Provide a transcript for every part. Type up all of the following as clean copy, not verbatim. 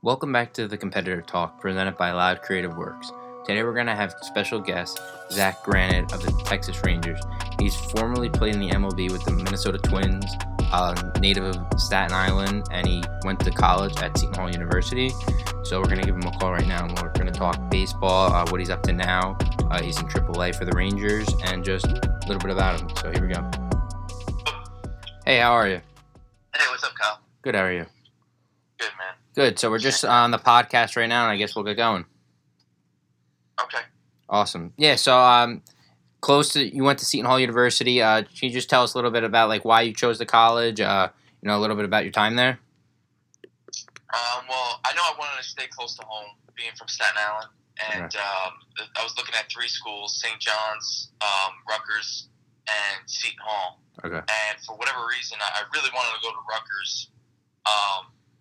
Welcome back to the Competitive Talk presented by Loud Creative Works. Today we're going to have special guest Zack Granite of the Texas Rangers. He's formerly played in the MLB with the Minnesota Twins, native of Staten Island, and he went to college at Seton Hall University. So we're going to give him a call right now, and we're going to talk baseball, what he's up to now. He's in AAA for the Rangers, and just a little bit about him. So here we go. Hey, how are you? Hey, what's up, Kyle? Good, how are you? Good, man. Good. So we're just on the podcast right now, and I guess we'll get going. Okay. Awesome. Yeah. So you went to Seton Hall University. Can you just tell us a little bit about why you chose the college? A little bit about your time there. Well, I know I wanted to stay close to home, being from Staten Island, and I was looking at three schools: St. John's, Rutgers, and Seton Hall. Okay. And for whatever reason, I really wanted to go to Rutgers,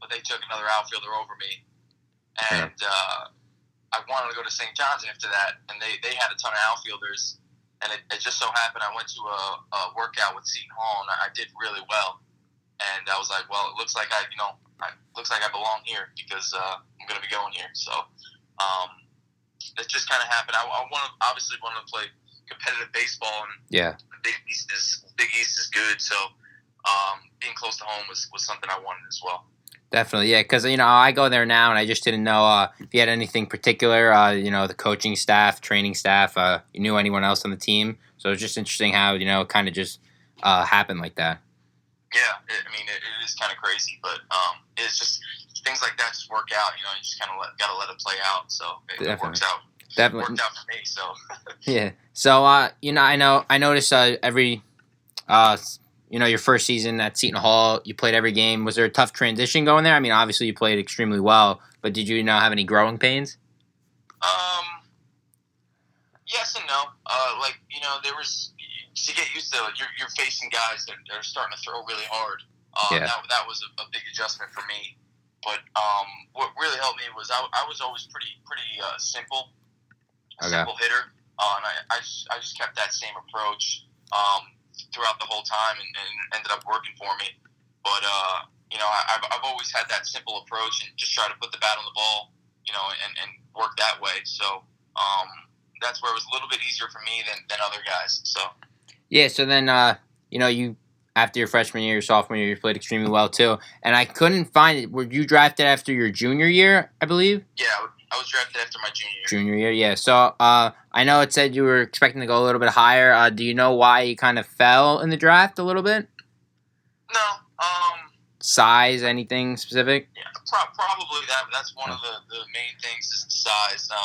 but they took another outfielder over me, and I wanted to go to St. John's after that, and they had a ton of outfielders, and it just so happened I went to a workout with Seton Hall, and I did really well, and I was like, well, it looks like I belong here because I'm going to be going here. So it just kind of happened. I obviously wanted to play competitive baseball, and Big East is good. So being close to home was something I wanted as well. Definitely, yeah, because, I go there now, and I just didn't know if you had anything particular, the coaching staff, training staff, you knew anyone else on the team. So it's just interesting how, it kind of just happened like that. Yeah, it is kind of crazy, but it's just things like that just work out. You just kind of got to let it play out. So it works out. Definitely. It worked out for me, so. Yeah. So, I noticed every your first season at Seton Hall, you played every game. Was there a tough transition going there? Obviously you played extremely well, but did you have any growing pains? Yes and no. There was, to get used to it, you're facing guys that are starting to throw really hard. That was a big adjustment for me. But what really helped me was I was always pretty simple hitter. And I just kept that same approach throughout the whole time, and ended up working for me. But I've always had that simple approach and just try to put the bat on the ball, and work that way. So that's where it was a little bit easier for me than other guys. So yeah. So then you, after your freshman year, your sophomore year, you played extremely well too. And I couldn't find it. Were you drafted after your junior year, I believe? Yeah, I was drafted after my junior year. Junior year, yeah. So I know it said you were expecting to go a little bit higher. Do you know why you kind of fell in the draft a little bit? No. Size, anything specific? Yeah, probably that's one of the main things is the size. A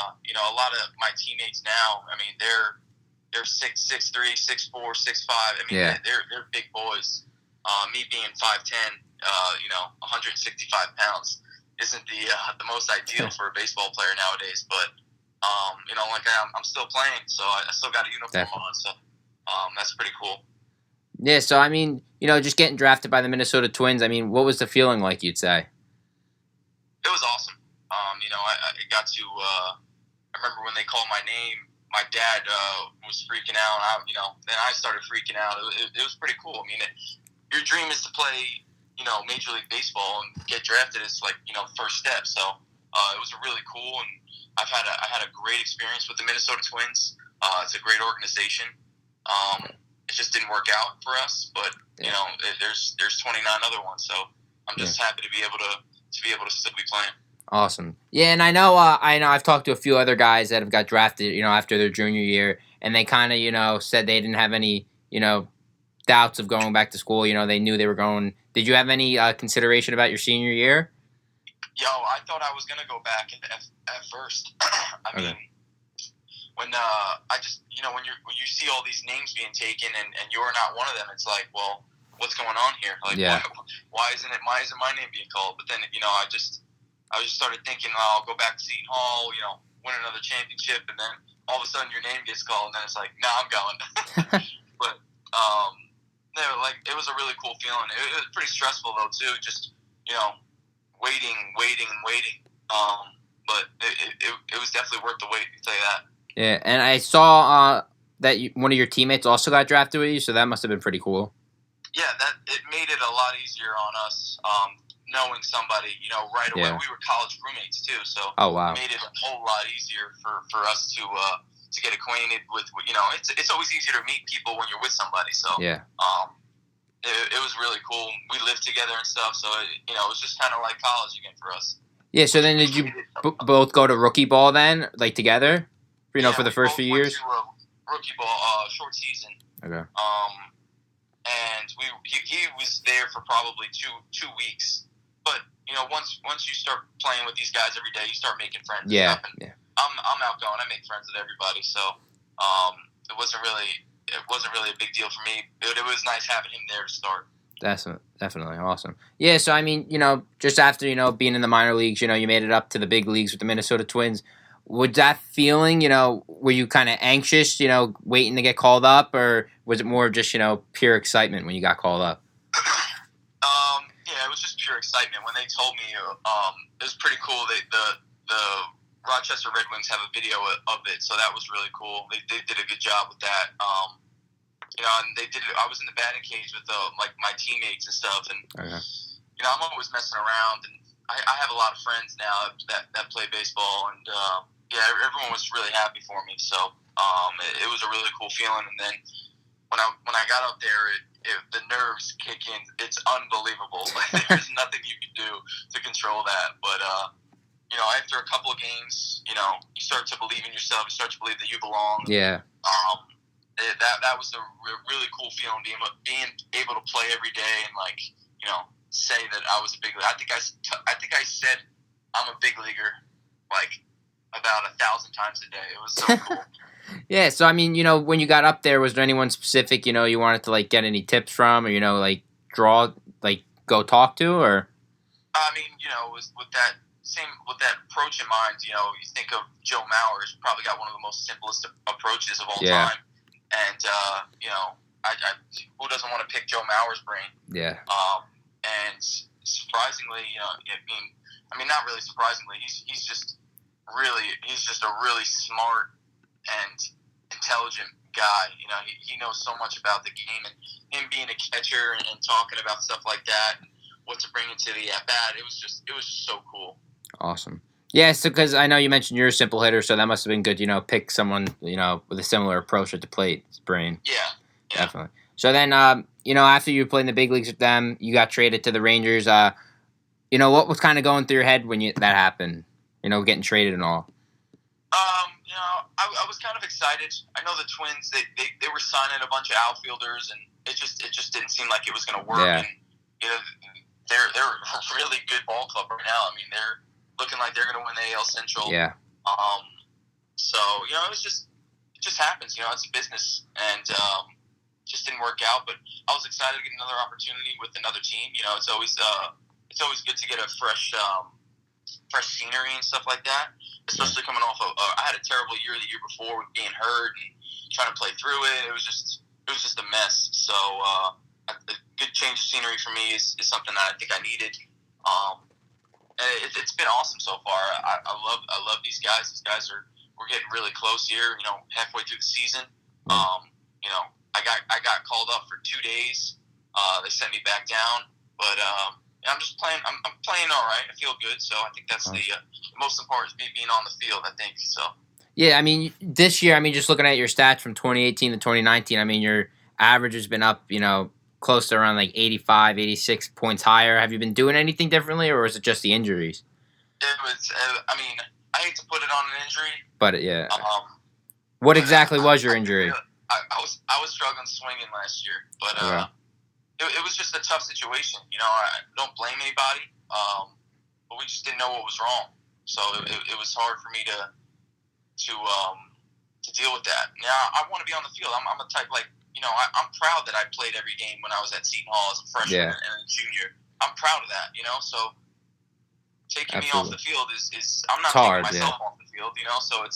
lot of my teammates now, they're 6'3", 6'4", 6'5". They're big boys. Me being 5'10", 165 pounds isn't the most ideal for a baseball player nowadays. But I'm still playing, so I still got a uniform on. So that's pretty cool. Yeah. So just getting drafted by the Minnesota Twins. What was the feeling like? You'd say it was awesome. I got to. I remember when they called my name. My dad was freaking out. Then I started freaking out. It was pretty cool. Your dream is to play, Major League Baseball, and get drafted is first step. So it was really cool, and I had a great experience with the Minnesota Twins. It's a great organization. It just didn't work out for us, but there's 29 other ones. So I'm just happy to be able to still be playing. Awesome. Yeah, and I know I've talked to a few other guys that have got drafted, after their junior year, and they kind of, said they didn't have any, doubts of going back to school. They knew they were going. Did you have any consideration about your senior year? I thought I was going to go back at first. When when you see all these names being taken and you're not one of them, it's like, well, what's going on here? Why isn't my name being called? But then, I just started thinking, I'll go back to Seton Hall, win another championship, and then all of a sudden your name gets called, and then it's like, no, I'm going. But it was a really cool feeling. It was pretty stressful though too, just waiting. But it was definitely worth the wait. I can tell you that. Yeah, and I saw that one of your teammates also got drafted with you, so that must have been pretty cool. Yeah, it made it a lot easier on us. knowing somebody, right away. Yeah. We were college roommates too, so Oh, wow. it made it a whole lot easier for us to get acquainted with. It's always easier to meet people when you're with somebody. So Yeah. it was really cool. We lived together and stuff, so it was just kind of like college again for us. Yeah, so then did you both go to rookie ball then, like together, for the first few years? We went to rookie ball, short season. Okay. And he was there for probably two weeks. But once you start playing with these guys every day, you start making friends. Yeah. And stuff. Yeah. I'm outgoing. I make friends with everybody, so it wasn't really a big deal for me. It was nice having him there to start. Definitely awesome. Yeah, so I mean, just after being in the minor leagues, you made it up to the big leagues with the Minnesota Twins. Was that feeling, were you kind of anxious, waiting to get called up, or was it more just pure excitement when you got called up? Yeah, it was just pure excitement. When they told me, it was pretty cool. The Rochester Red Wings have a video of it, so that was really cool. They did a good job with that. And they did it. I was in the batting cage with my teammates and stuff, and Okay. I'm always messing around, and I have a lot of friends now that play baseball, and everyone was really happy for me. So it was a really cool feeling. And then when I got up there, the nerves kick in. It's unbelievable. There's nothing you can do to control that. But after a couple of games, you start to believe in yourself. You start to believe that you belong. Yeah. That was a really cool feeling, being able to play every day and say that I was a big leaguer. I think I said I'm a big leaguer about 1,000 times a day. It was so cool. Yeah, so I mean, when you got up there, was there anyone specific, you wanted to get any tips from, or draw, go talk to, or? I mean, with that approach in mind, you think of Joe Mauer's probably got one of the most simplest approaches of all time, and who doesn't want to pick Joe Mauer's brain? Yeah. And surprisingly, I mean, not really surprisingly, he's just a really smart and intelligent guy. He knows so much about the game, and him being a catcher and talking about stuff like that, and what to bring into the at bat. It was so cool. Awesome. Yeah, so because I know you mentioned you're a simple hitter, so that must have been good. Pick someone with a similar approach at the plate, brain. Yeah. Definitely. So then, after you played in the big leagues with them, you got traded to the Rangers. What was kind of going through your head when that happened? Getting traded and all. I was kind of excited. I know the Twins, they were signing a bunch of outfielders, and it just didn't seem like it was going to work. Yeah. And they're a really good ball club right now. I mean, they're looking like they're going to win the AL Central. Yeah. So it just happens. It's a business, and just didn't work out. But I was excited to get another opportunity with another team. It's always good to get a fresh scenery and stuff like that, especially coming off of I had a terrible year the year before with being hurt and trying to play through it. It was just a mess. So a good change of scenery for me is something that I think I needed. It's been awesome so far. I love these guys. These guys we're getting really close here. Halfway through the season. I got called up for 2 days. They sent me back down, but I'm just playing. I'm playing all right. I feel good, so I think that's the most important is me being on the field. I think so. Yeah, I mean, this year, just looking at your stats from 2018 to 2019, your average has been up, close to around 85, 86 points higher. Have you been doing anything differently, or is it just the injuries? It was. I hate to put it on an injury, but yeah. What exactly was your injury? I was struggling swinging last year, but it was just a tough situation. I don't blame anybody, but we just didn't know what was wrong. So it was hard for me to deal with that. Now I want to be on the field. I'm a type I'm proud that I played every game when I was at Seton Hall as a freshman and a junior. I'm proud of that. So taking me off the field is I'm not taking myself off the field. So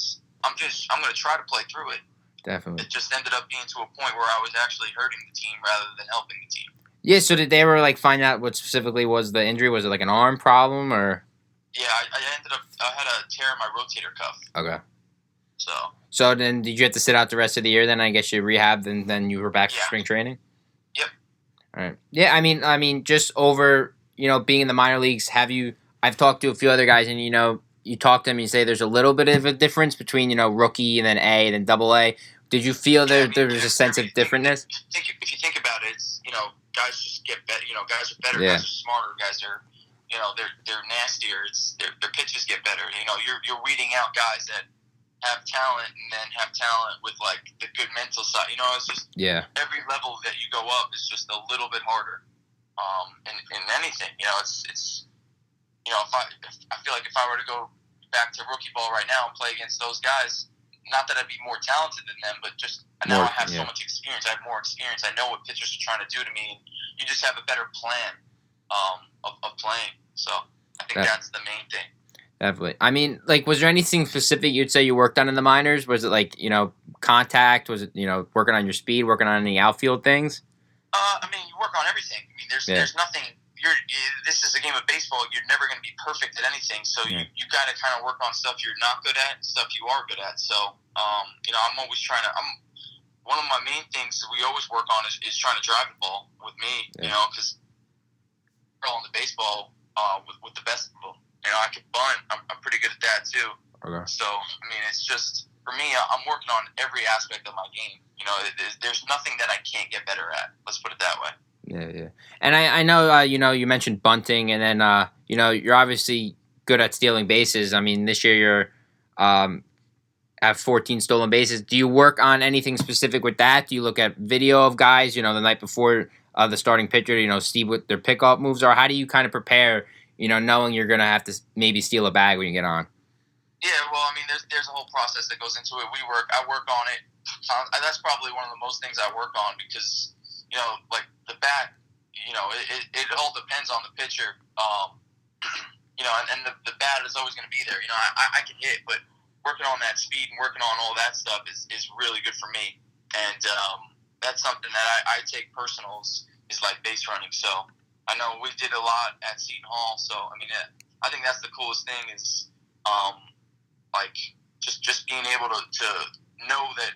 I'm going to try to play through it. Definitely. It just ended up being to a point where I was actually hurting the team rather than helping the team. Yeah, so did they ever find out what specifically was the injury? Was it an arm problem or? Yeah, I had a tear in my rotator cuff. Okay. So then did you have to sit out the rest of the year then? I guess you rehabbed and then you were back for spring training? Yep. All right. Yeah, I mean, just over being in the minor leagues, I've talked to a few other guys, and you talk to them, and you say there's a little bit of a difference between rookie and then A and then double A. Did you feel there was a sense of differentness? If you think about it, it's guys just get better. Guys are better. Yeah. Guys are smarter. Guys are they're nastier. Their pitches get better. You're weeding out guys that have talent and then have talent with like the good mental side. It's just every level that you go up is just a little bit harder. In anything, it's I feel like if I were to go back to rookie ball right now and play against those guys, not that I'd be more talented than them, but just now I have so much experience. I have more experience. I know what pitchers are trying to do to me, and you just have a better plan of playing. So I think that's the main thing. Definitely. I mean, like, was there anything specific you'd say you worked on in the minors? Was it like, contact? Was it, working on your speed, working on any outfield things? I mean, you work on everything. I mean, there's nothing. This is a game of baseball. You're never going to be perfect at anything. So you got to kind of work on stuff you're not good at and stuff you are good at. So, I'm always trying to. One of my main things that we always work on is trying to drive the ball with me. Because we're all in the baseball with the best of them. I can bunt. I'm pretty good at that too. Okay. So, I mean, it's just for me. I'm working on every aspect of my game. There's nothing that I can't get better at. Let's put it that way. Yeah. And I know, you mentioned bunting, and then, you're obviously good at stealing bases. I mean, this year you're have 14 stolen bases. Do you work on anything specific with that? Do you look at video of guys, the night before the starting pitcher, see what their pickoff moves are? How do you kind of prepare, knowing you're going to have to maybe steal a bag when you get on? Yeah, well, I mean, there's a whole process that goes into it. I work on it. That's probably one of the most things I work on because, like the bat, it all depends on the pitcher. And the bat is always going to be there. I can hit, but working on that speed and working on all that stuff is really good for me. And that's something that I take personal is like base running. So I know we did a lot at Seton Hall. So, I mean, I think that's the coolest thing is like just being able to know that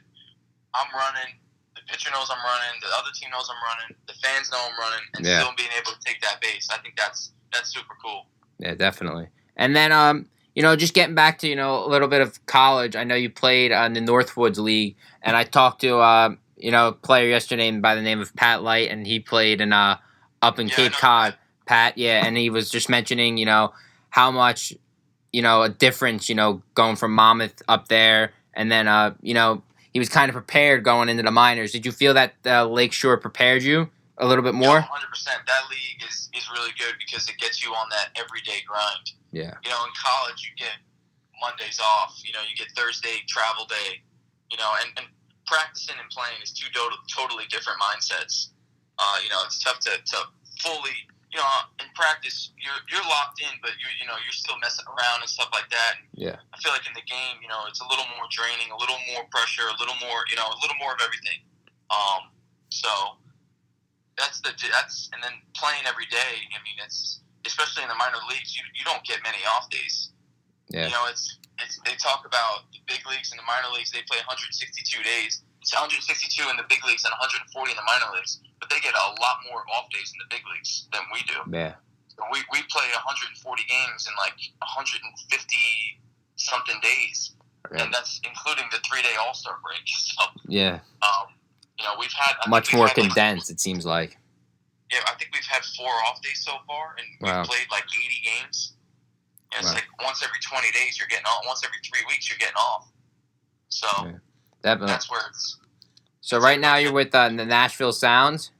I'm running, the pitcher knows I'm running, the other team knows I'm running, the fans know I'm running, and still being able to take that base. I think that's super cool. Yeah, definitely. And then, just getting back to, a little bit of college, I know you played in the Northwoods League, and I talked to, a player yesterday by the name of Pat Light, and he played in up in Cape Cod. Pat, and he was just mentioning, how much, a difference, going from Monmouth up there, and then, he was kind of prepared going into the minors. Did you feel that Lakeshore prepared you a little bit more? 100%. That league is really good because it gets you on that everyday grind. Yeah. In college, you get Mondays off. You get Thursday travel day. And practicing and playing is two totally different mindsets. It's tough to fully, in practice, you're locked in, but you're still messing around and stuff like that. Yeah. I feel like in the game, it's a little more draining, a little more pressure, a little more of everything. So that's and then playing every day. I mean, it's especially in the minor leagues, you don't get many off days. Yeah. It's they talk about the big leagues and the minor leagues. They play 162 days. It's 162 in the big leagues and 140 in the minor leagues. But they get a lot more off days in the big leagues than we do. Yeah. So we play 140 games in like 150 something days, and that's including the 3-day All-Star break. So yeah. We've had much more condensed. It seems like. Yeah, I think we've had 4 off days so far, and we've played like 80 games. And it's like once every 20 days you're getting off. Once every 3 weeks you're getting off. So that's where it's. So right now you're with the Nashville Sounds.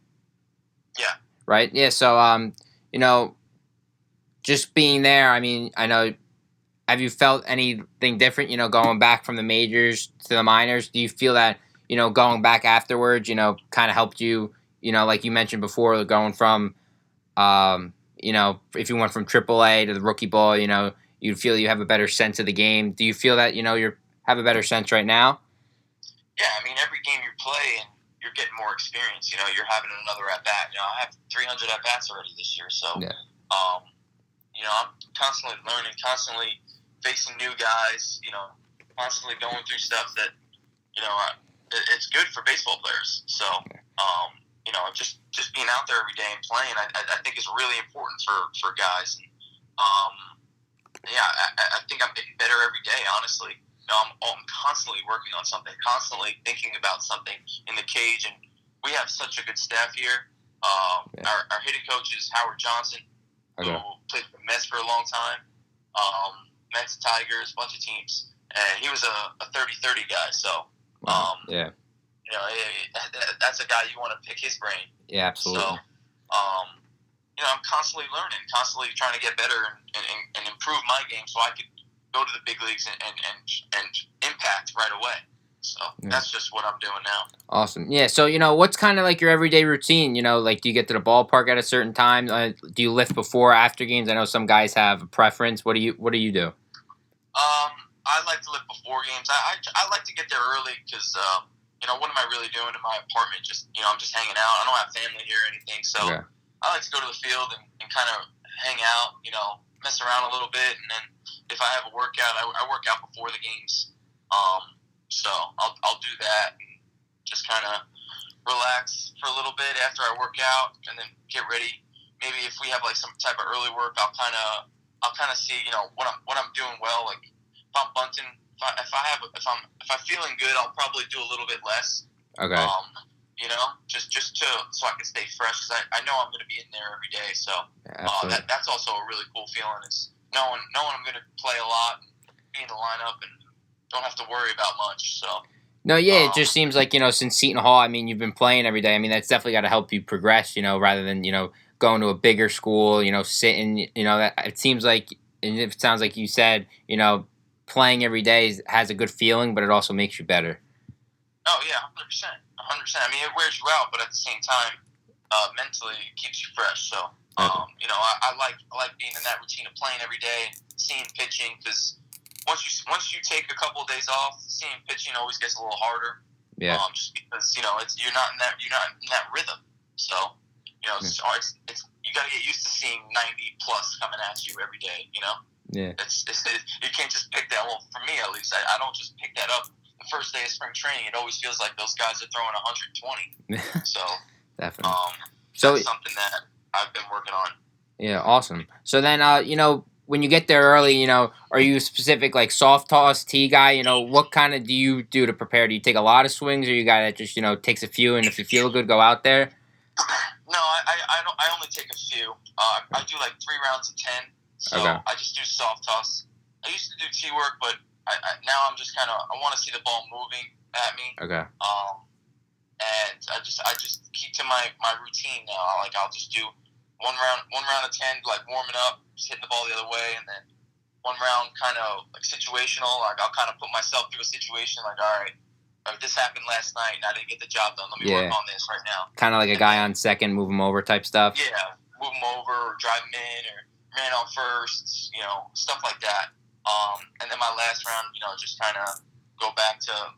Yeah. Right. Yeah. So just being there. I mean, I know. Have you felt anything different? Going back from the majors to the minors. Do you feel that going back afterwards, kind of helped you? Like you mentioned before, going from, if you went from AAA to the rookie ball, you feel you have a better sense of the game. Do you feel that you have a better sense right now? Yeah, I mean, every game you play and you're getting more experience. You're having another at bat. I have 300 at bats already this year, so I'm constantly learning, constantly facing new guys. Constantly going through stuff that it's good for baseball players. So just being out there every day and playing, I think is really important for guys. And, I think I'm getting better every day, honestly. I'm constantly working on something, constantly thinking about something in the cage, and we have such a good staff here. Our hitting coach is Howard Johnson, who played for the Mets for a long time, Mets, Tigers, a bunch of teams, and he was a 30-30 guy. So, that's a guy you want to pick his brain. Yeah, absolutely. So, I'm constantly learning, constantly trying to get better and improve my game so I could go to the big leagues and impact right away. So that's just what I'm doing now. Awesome. Yeah. So, what's kind of like your everyday routine? Like, do you get to the ballpark at a certain time? Do you lift before or after games? I know some guys have a preference. What do you do? I like to lift before games. I like to get there early because, what am I really doing in my apartment? I'm just hanging out. I don't have family here or anything. So I like to go to the field and kind of hang out, mess around a little bit. And then if I have a workout, I work out before the games. So I'll do that and just kind of relax for a little bit after I work out, and then get ready. Maybe if we have like some type of early work, I'll kind of see what I'm doing well. Like if I'm bunting, if I'm feeling good, I'll probably do a little bit less. Okay. Just so I can stay fresh, because I know I'm going to be in there every day. So that's also a really cool feeling, is knowing I'm going to play a lot, and be in the lineup, and don't have to worry about much. So. No, yeah, it just seems like, since Seton Hall, I mean, you've been playing every day. I mean, that's definitely got to help you progress, rather than, going to a bigger school, sitting, that it seems like, and it sounds like you said, playing every day has a good feeling, but it also makes you better. Oh, yeah, 100%. 100%. I mean, it wears you out, but at the same time, mentally, it keeps you fresh. So, I like being in that routine of playing every day, seeing pitching, because once you take a couple of days off, seeing pitching always gets a little harder. Yeah. Just because you're not in that rhythm. So it's you got to get used to seeing 90 plus coming at you every day. Yeah. You can't just pick that. Well, for me at least, I don't just pick that up. The first day of spring training, it always feels like those guys are throwing 120. So definitely. That's something that I've been working on. Yeah, awesome. So then, when you get there early, are you a specific like soft toss tee guy? What kind of do you do to prepare? Do you take a lot of swings, or you guy that just takes a few, and if you feel good, go out there? No, I only take a few. I do like 3 rounds of 10, so I just do soft toss. I used to do tee work, but now I'm just I want to see the ball moving at me. Okay. And I just keep to my routine now. Like I'll just do one round of 10, like warming up, just hitting the ball the other way, and then one round kind of like situational. Like I'll kind of put myself through a situation. Like, all right, this happened last night, and I didn't get the job done. Let me work on this right now. Kind of like a guy on second, move him over type stuff. Yeah, move him over, or drive him in, or man on first, stuff like that. And then my last round, just kind of go back to a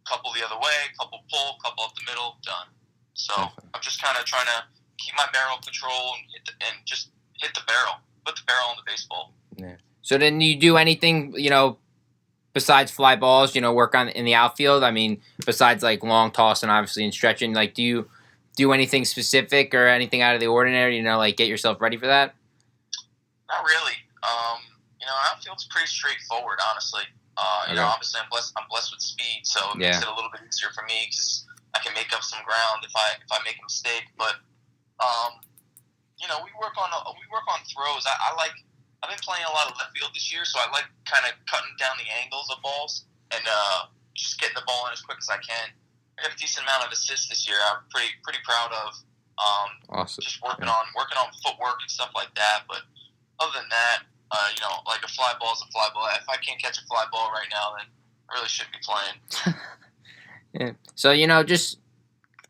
couple the other way, couple pull, couple up the middle, done. So I'm just kind of trying to keep my barrel control and just hit the barrel, put the barrel on the baseball. Yeah. So then you do anything, besides fly balls, work on in the outfield? I mean, besides like long tossing, obviously, and stretching, like do you do anything specific or anything out of the ordinary, like get yourself ready for that? Not really. Outfield's pretty straightforward, honestly. Obviously I'm blessed with speed, so it makes it a little bit easier for me because I can make up some ground if I make a mistake. But we work on throws. I've been playing a lot of left field this year, so I like kind of cutting down the angles of balls and just getting the ball in as quick as I can. I got a decent amount of assists this year. I'm pretty proud of. Awesome. Just working on footwork and stuff like that. But other than that, like a fly ball is a fly ball. If I can't catch a fly ball right now, then I really shouldn't be playing. Yeah. So just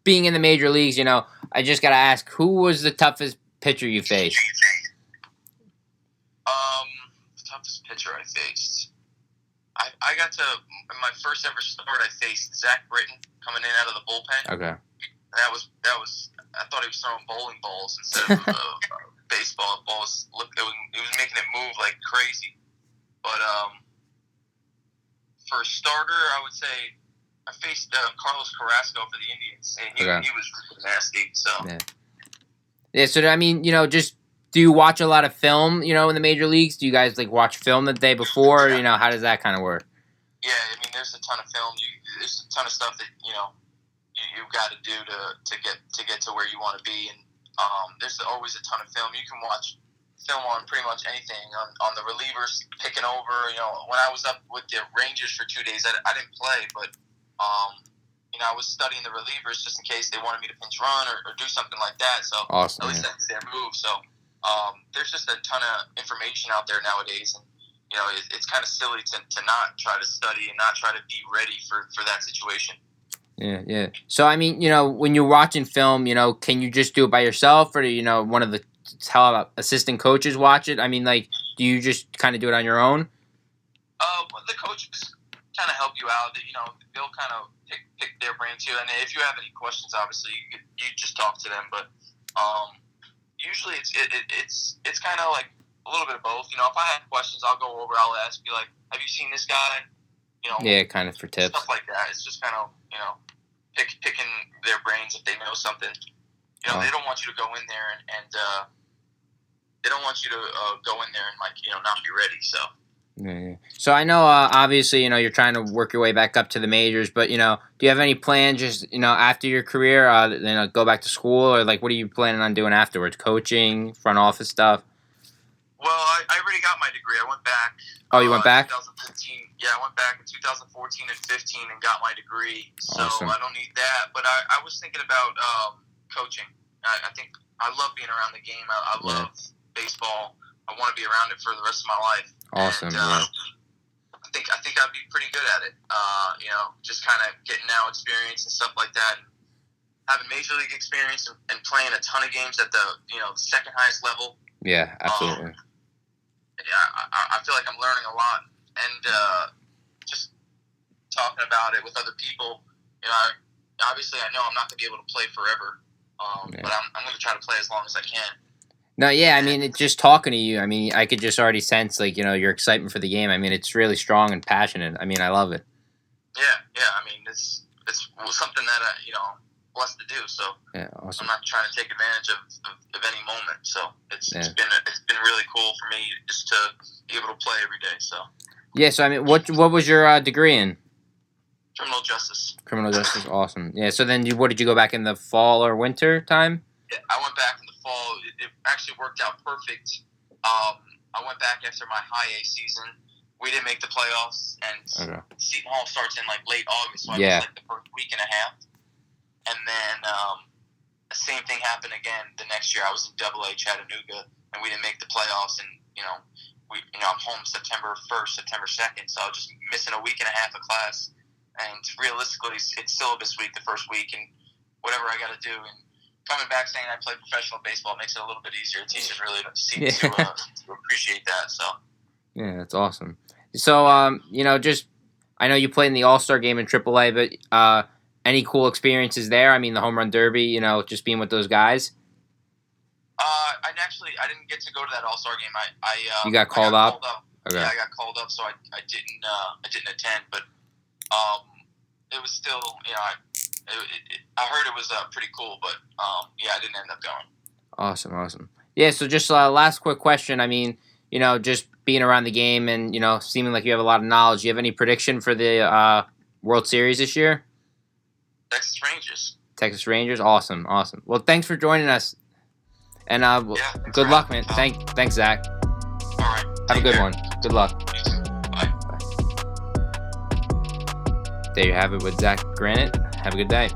being in the major leagues, I just gotta ask, who was the toughest pitcher you faced? The toughest pitcher I faced. I got to in my first ever start. I faced Zack Granite coming in out of the bullpen. Okay. That was. I thought he was throwing bowling balls instead of baseball. It was making it move like crazy. But for a starter, I would say I faced Carlos Carrasco for the Indians, and he was really nasty. So yeah. So I mean, just do you watch a lot of film? In the major leagues, do you guys like watch film the day before? Yeah. How does that kind of work? Yeah, I mean, there's a ton of film. There's a ton of stuff that you've got to do to get to where you want to be, and there's always a ton of film. You can watch film on pretty much anything, on the relievers picking over. When I was up with the Rangers for 2 days, I didn't play, but I was studying the relievers just in case they wanted me to pinch run or do something like that. So awesome, at least that's their move. So there's just a ton of information out there nowadays, and it's kind of silly to not try to study and not try to be ready for that situation. Yeah. So I mean, when you're watching film, can you just do it by yourself, or one of the assistant coaches watch it? I mean, like, do you just kind of do it on your own? The coaches kind of help you out. They'll kind of pick their brain too. And if you have any questions, obviously you just talk to them. But usually it's kind of like a little bit of both. If I have questions, I'll go over. I'll ask you like, have you seen this guy? Yeah, kind of for tips, stuff like that. It's just kind of picking their brains if they know something. They don't want you to go in there and they don't want you to go in there and not be ready. So. Yeah. So I know, obviously, you're trying to work your way back up to the majors, but do you have any plans just after your career, go back to school, or like what are you planning on doing afterwards? Coaching, front office stuff? Well, I already got my degree. I went back. Oh, you went back? 2015. Yeah, I went back in 2014 and 15 and got my degree. So awesome. I don't need that. But I was thinking about coaching. I think I love being around the game. I love baseball. I want to be around it for the rest of my life. Awesome. And, I think I'd be pretty good at it. Just kind of getting now experience and stuff like that. And having major league experience and playing a ton of games at the second highest level. Yeah, absolutely. I feel like I'm learning a lot, and just talking about it with other people. Obviously I know I'm not going to be able to play forever, but I'm going to try to play as long as I can. No, yeah, I mean, just talking to you, I mean, I could just already sense, like, your excitement for the game. I mean, it's really strong and passionate. I mean, I love it. Yeah, I mean, it's something that, blessed to do, so yeah, awesome. I'm not trying to take advantage of any moment, so it's been really cool for me just to be able to play every day, so. Yeah, so, I mean, what was your degree in? Criminal justice. Criminal justice, awesome. Yeah, so then what did you go back in the fall or winter time? Yeah, I went back in the fall. It actually worked out perfect. I went back after my high A season. We didn't make the playoffs, and Seton Hall starts in like late August, so I missed like the first week and a half. And then the same thing happened again the next year. I was in Double A Chattanooga, and we didn't make the playoffs. And I'm home September 1st, September 2nd, so I was just missing a week and a half of class. And realistically, it's syllabus week the first week, and whatever I got to do. And coming back saying I play professional baseball makes it a little bit easier. Teachers really seem to appreciate that. So. Yeah, that's awesome. So just I know you played in the All-Star game in AAA, but any cool experiences there? I mean, the home run derby, just being with those guys. I didn't get to go to that All-Star game. You got called up? Okay. Yeah, I got called up, so I didn't attend. But it was still, I heard it was pretty cool. But I didn't end up going. Awesome. Yeah. So just last quick question. I mean, just being around the game and seeming like you have a lot of knowledge. Do you have any prediction for the World Series this year? Texas Rangers. Awesome. Well, thanks for joining us. And good luck, man. Thanks, Zach. All right. Have a good one. Good luck. Bye. There you have it with Zack Granite. Have a good day.